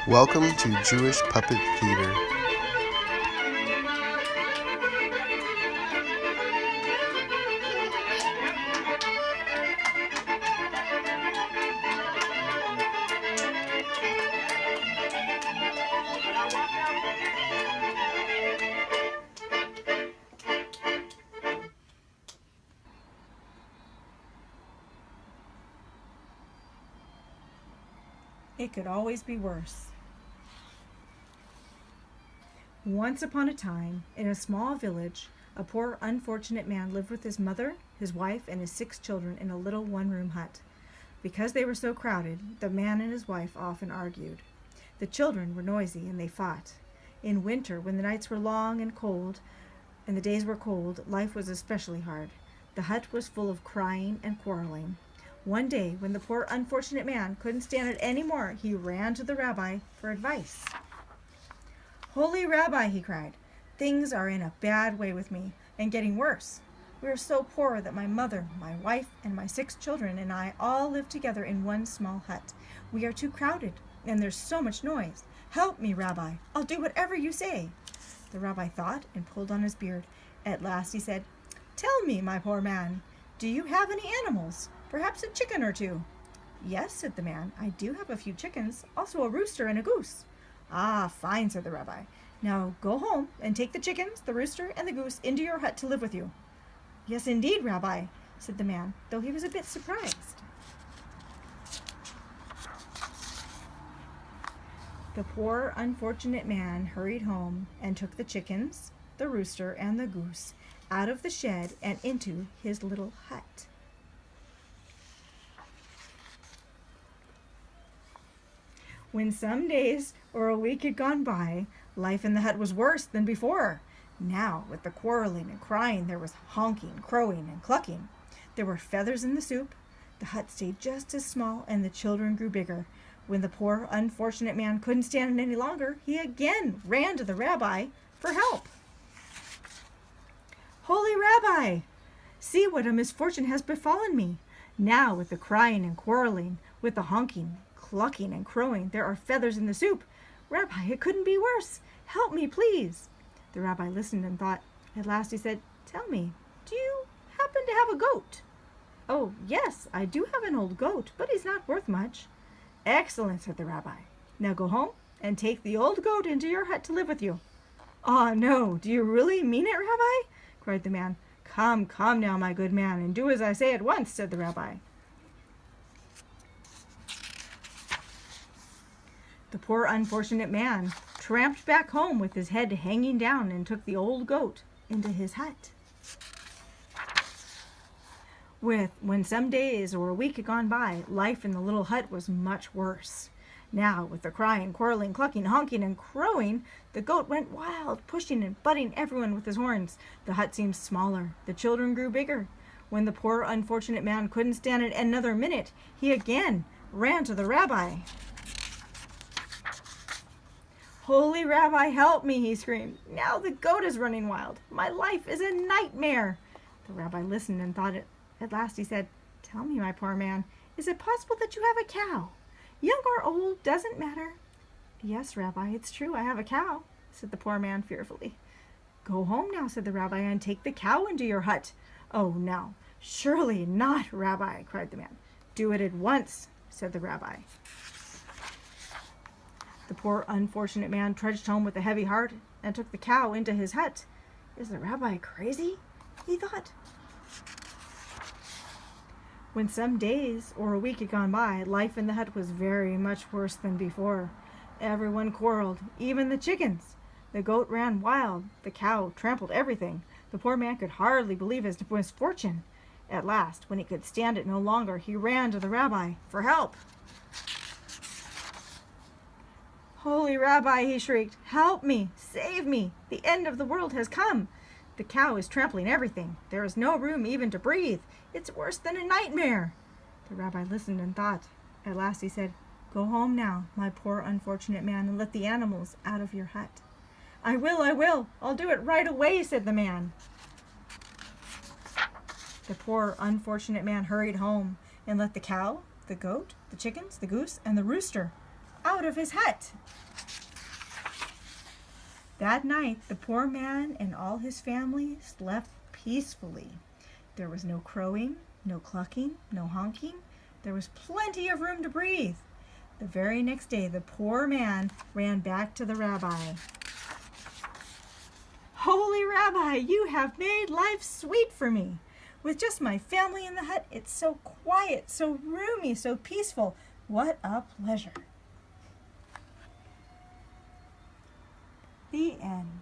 Welcome to Jewish Puppet Theater. It could always be worse. Once upon a time, in a small village, a poor, unfortunate man lived with his mother, his wife, and his 6 children in a little one-room hut. Because they were so crowded, the man and his wife often argued. The children were noisy and they fought. In winter, when the nights were long and cold, and the days were cold, life was especially hard. The hut was full of crying and quarreling. One day, when the poor unfortunate man couldn't stand it any more, he ran to the rabbi for advice. "Holy Rabbi," he cried, "things are in a bad way with me, and getting worse. We are so poor that my mother, my wife, and my 6 children and I all live together in one small hut. We are too crowded, and there's so much noise. Help me, Rabbi. I'll do whatever you say." The rabbi thought and pulled on his beard. At last he said, "Tell me, my poor man, do you have any animals? Perhaps a chicken or 2. "Yes," said the man, "I do have a few chickens, also a rooster and a goose." "Ah, fine," said the rabbi. "Now go home and take the chickens, the rooster, and the goose into your hut to live with you." "Yes, indeed, Rabbi," said the man, though he was a bit surprised. The poor, unfortunate man hurried home and took the chickens, the rooster, and the goose out of the shed and into his little hut. When some days or a week had gone by, life in the hut was worse than before. Now, with the quarreling and crying, there was honking, crowing, and clucking. There were feathers in the soup. The hut stayed just as small, and the children grew bigger. When the poor, unfortunate man couldn't stand it any longer, he again ran to the rabbi for help. "Holy Rabbi, see what a misfortune has befallen me. Now, with the crying and quarreling, with the honking, clucking, and crowing, there are feathers in the soup. Rabbi, it couldn't be worse. Help me, please." The rabbi listened and thought. At last he said, "Tell me, do you happen to have a goat?" "Oh, yes, I do have an old goat, but he's not worth much." "Excellent," said the rabbi. "Now go home and take the old goat into your hut to live with you." "Ah, no, do you really mean it, Rabbi?" cried the man. Come now, my good man, and do as I say at once," said the rabbi. The poor unfortunate man tramped back home with his head hanging down and took the old goat into his hut. When some days or a week had gone by, life in the little hut was much worse. Now, with the crying, quarreling, clucking, honking, and crowing, the goat went wild, pushing and butting everyone with his horns. The hut seemed smaller. The children grew bigger. When the poor unfortunate man couldn't stand it another minute, he again ran to the rabbi. "Holy Rabbi, help me," he screamed. "Now the goat is running wild. My life is a nightmare." The rabbi listened and thought. At last he said, "Tell me, my poor man, is it possible that you have a cow? Young or old, doesn't matter." "Yes, Rabbi, it's true, I have a cow," said the poor man fearfully. "Go home now," said the rabbi, "and take the cow into your hut." "Oh, no, surely not, Rabbi," cried the man. "Do it at once," said the rabbi. The poor unfortunate man trudged home with a heavy heart and took the cow into his hut. "Is the rabbi crazy?" he thought. When some days or a week had gone by, life in the hut was very much worse than before. Everyone quarreled, even the chickens. The goat ran wild. The cow trampled everything. The poor man could hardly believe his misfortune. At last, when he could stand it no longer, he ran to the rabbi for help. "Holy Rabbi," he shrieked, "help me, save me. The end of the world has come. The cow is trampling everything. There is no room even to breathe. It's worse than a nightmare." The rabbi listened and thought. At last he said, "Go home now, my poor unfortunate man, and let the animals out of your hut." I will. I'll do it right away," said the man. The poor unfortunate man hurried home and let the cow, the goat, the chickens, the goose, and the rooster out of his hut. That night, the poor man and all his family slept peacefully. There was no crowing, no clucking, no honking. There was plenty of room to breathe. The very next day, the poor man ran back to the rabbi. "Holy Rabbi, you have made life sweet for me. With just my family in the hut, it's so quiet, so roomy, so peaceful. What a pleasure." The end.